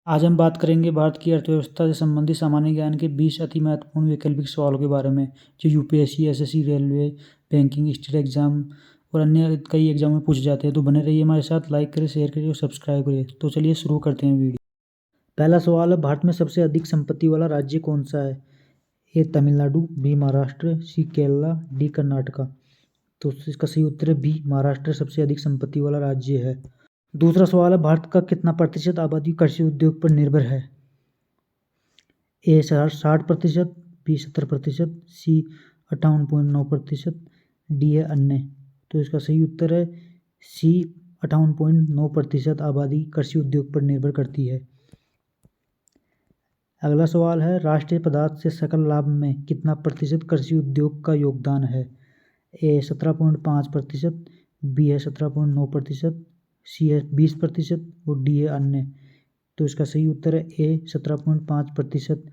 आज हम बात करेंगे भारत की अर्थव्यवस्था से संबंधित सामान्य ज्ञान के 20 अति महत्वपूर्ण वैकल्पिक सवालों के बारे में, जो UPSC, SSC, railway, banking, state exam और अन्य कई एग्जाम में पूछे जाते हैं। तो बने रहिए हमारे साथ, लाइक करें, शेयर करिए और सब्सक्राइब करिए। तो चलिए शुरू करते हैं वीडियो। पहला सवाल है, भारत में सबसे अधिक संपत्ति वाला राज्य कौन सा है? ए तमिलनाडु, बी महाराष्ट्र, सी केरला, डी कर्नाटका। तो इसका सही उत्तर है बी महाराष्ट्र सबसे अधिक संपत्ति वाला राज्य है। दूसरा सवाल है, भारत का कितना प्रतिशत आबादी कृषि उद्योग पर निर्भर है? ए 60%, बी 70%, सी 58.9%, डी है अन्य। तो इसका सही उत्तर है सी 58.9% आबादी कृषि उद्योग पर निर्भर करती है। अगला सवाल है, राष्ट्रीय पदार्थ से सकल लाभ में कितना प्रतिशत कृषि उद्योग का योगदान है? ए 17.5%, बी है 17.9%, सी है 20% और डी है अन्य। तो इसका सही उत्तर है ए 17.5%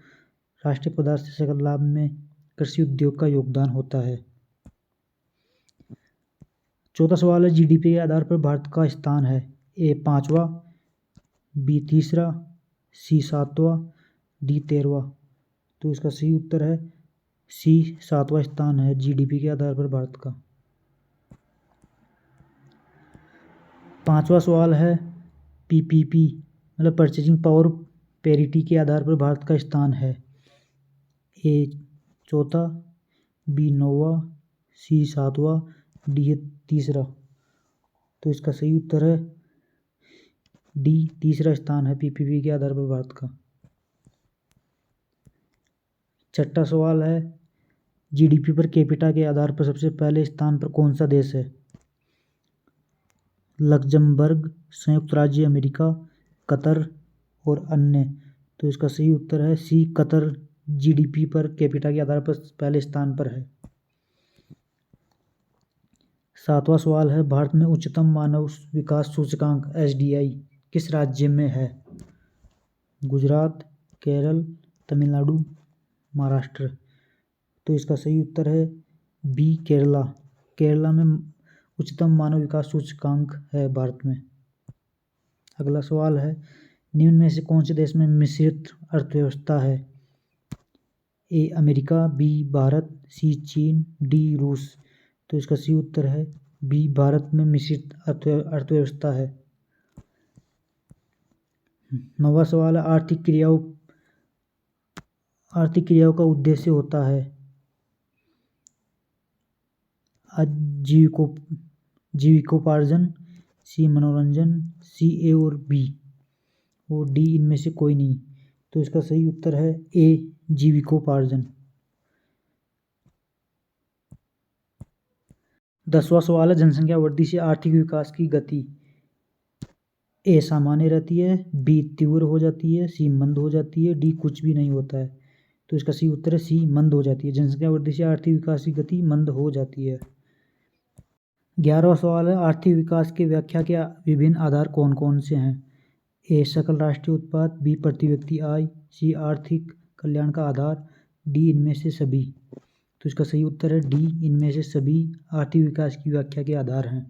राष्ट्रीय पदार्थ से सकल लाभ में कृषि उद्योग का योगदान होता है। चौथा सवाल है, जीडीपी के आधार पर भारत का स्थान है? ए 5वां, बी 3रा, सी 7वां, डी 13वां। तो इसका सही उत्तर है सी 7वां स्थान है जीडीपी के आधार पर भारत का। पांचवा सवाल है, पीपीपी मतलब परचेजिंग पावर पेरिटी के आधार पर भारत का स्थान है? ए 4था, बी 9वां, सी 7वां, डी है 3रा। तो इसका सही उत्तर है डी 3रा स्थान है पीपीपी के आधार पर भारत का। छठा सवाल है, जीडीपी पर कैपिटा के आधार पर सबसे पहले स्थान पर कौन सा देश है? लक्जमबर्ग, संयुक्त राज्य अमेरिका, कतर और अन्य। तो इसका सही उत्तर है सी कतर जीडीपी पर कैपिटा के आधार पर पहले स्थान पर है। सातवां सवाल है, भारत में उच्चतम मानव विकास सूचकांक एसडीआई किस राज्य में है? गुजरात, केरल, तमिलनाडु, महाराष्ट्र। तो इसका सही उत्तर है बी केरला। केरला में उच्चतम मानव विकास सूचकांक है भारत में। अगला सवाल है, निम्न में से कौन से देश में मिश्रित अर्थव्यवस्था है? ए अमेरिका, बी भारत, सी चीन, डी रूस। तो इसका सही उत्तर है बी भारत में मिश्रित अर्थव्यवस्था है। नौवां सवाल है, आर्थिक क्रियाओं का उद्देश्य होता है? जीविकोपार्जन, सी मनोरंजन, सी ए और बी और डी इनमें से कोई नहीं। तो इसका सही उत्तर है ए जीविकोपार्जन। 10वां सवाल है, जनसंख्या वृद्धि से आर्थिक विकास की गति ए सामान्य रहती है, बी तीव्र हो जाती है, सी मंद हो जाती है, डी कुछ भी नहीं होता है। तो इसका सही उत्तर है सी मंद हो जाती है। जनसंख्या वृद्धि से आर्थिक विकास की गति मंद हो जाती है। 11वां सवाल है, आर्थिक विकास की व्याख्या के विभिन्न आधार कौन कौन से हैं? ए सकल राष्ट्रीय उत्पाद, बी प्रति व्यक्ति आय, सी आर्थिक कल्याण का आधार, डी इनमें से सभी। तो इसका सही उत्तर है डी इनमें से सभी आर्थिक विकास की व्याख्या के आधार हैं।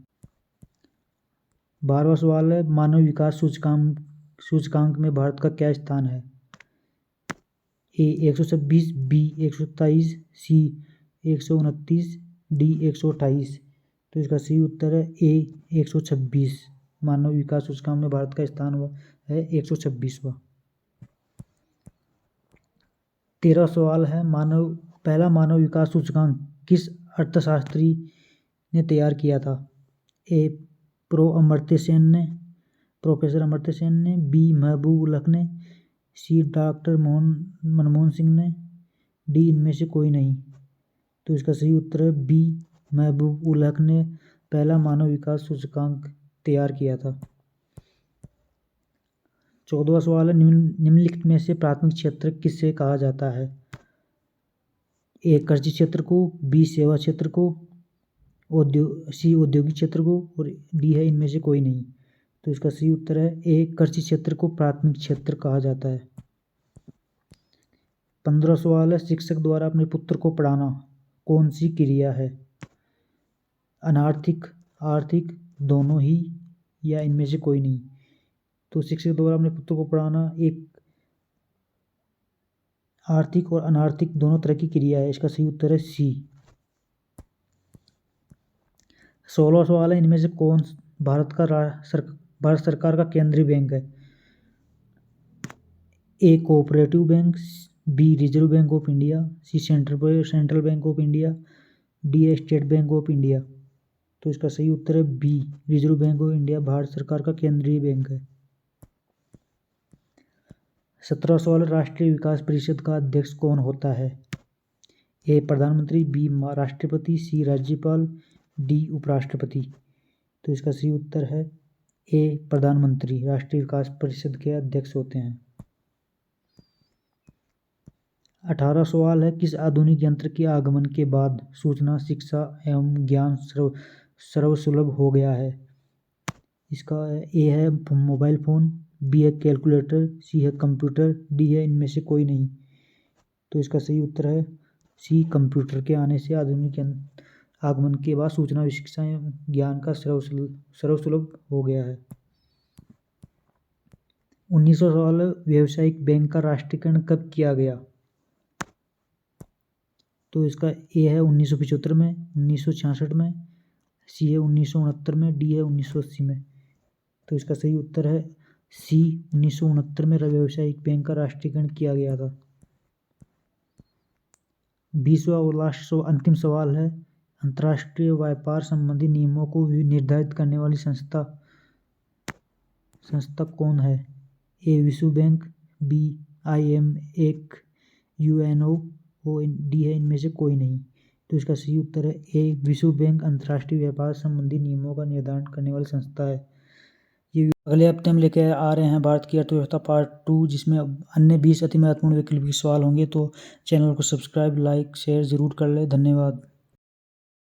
12वां सवाल है, मानव विकास सूचकांक में भारत का क्या स्थान है? ए 126, बी 127, सी 129, डी 128। तो इसका सही उत्तर है ए 126। मानव विकास सूचकांक में भारत का स्थान हुआ है 126वां। 13वां सवाल है, पहला मानव विकास सूचकांक किस अर्थशास्त्री ने तैयार किया था? ए प्रोफेसर अमर्त्य सेन ने, बी महबूब उल हक ने, सी डॉक्टर मनमोहन सिंह ने, डी इनमें से कोई नहीं। तो इसका सही उत्तर है बी महबूब उल हक ने पहला मानव विकास सूचकांक तैयार किया था। 14वां सवाल है, निम्नलिखित में से प्राथमिक क्षेत्र किससे कहा जाता है? ए कृषि क्षेत्र को, बी सेवा क्षेत्र को, सी औद्योगिक क्षेत्र को और डी है इनमें से कोई नहीं। तो इसका सही उत्तर है ए कृषि क्षेत्र को प्राथमिक क्षेत्र कहा जाता है। 15वां सवाल है, शिक्षक द्वारा अपने पुत्र को पढ़ाना कौन सी क्रिया है? अनार्थिक, आर्थिक, दोनों ही या इनमें से कोई नहीं। तो शिक्षक द्वारा अपने पुत्र को पढ़ाना एक आर्थिक और अनार्थिक दोनों तरह की क्रिया है। इसका सही उत्तर है सी। 16वां सवाल है, इनमें से कौन भारत सरकार का केंद्रीय बैंक है? A cooperative bank, B Reserve Bank of India, C Central Bank of India, D है स्टेट बैंक ऑफ इंडिया। तो इसका सही उत्तर है B, Reserve Bank of India भारत सरकार का केंद्रीय बैंक है। 17वां सवाल, राष्ट्रीय विकास परिषद का अध्यक्ष कौन होता है? ए प्रधानमंत्री, बी राष्ट्रपति, सी राज्यपाल, डी उपराष्ट्रपति। तो इसका सही उत्तर है ए प्रधानमंत्री राष्ट्रीय विकास परिषद के अध्यक्ष होते हैं। 18वां सवाल है, किस आधुनिक यंत्र के आगमन के बाद सूचना, शिक्षा एवं ज्ञान सर्वसुलभ हो गया है? इसका ए है मोबाइल फ़ोन, बी है कैलकुलेटर, सी है कंप्यूटर, डी है इनमें से कोई नहीं। तो इसका सही उत्तर है सी, कंप्यूटर के आने से आधुनिक आगमन के बाद सूचना, शिक्षा एवं ज्ञान का सर्वसुलभ हो गया है। 19वां सवाल है, व्यावसायिक बैंक का राष्ट्रीयकरण कब किया गया? तो इसका ए है 1975 में, 1966 में, सी है 1969 में, डी है 1980 में। तो इसका सही उत्तर है सी, 1969 में व्यावसायिक बैंक का राष्ट्रीयकरण किया गया था। 20वां और लास्ट अंतिम सवाल है, अंतर्राष्ट्रीय व्यापार संबंधी नियमों को निर्धारित करने वाली संस्था कौन है? ए विश्व bank, B IMF, UNO, D है इनमें से कोई नहीं। तो इसका सही उत्तर है ए, विश्व बैंक अंतर्राष्ट्रीय व्यापार संबंधी नियमों का निर्धारण करने वाली संस्था है। ये अगले हफ्ते हम लेके आ रहे हैं भारत की अर्थव्यवस्था पार्ट 2, जिसमें अन्य 20 अति महत्वपूर्ण वैकल्पिक सवाल होंगे। तो चैनल को सब्सक्राइब, लाइक, शेयर जरूर कर ले। धन्यवाद।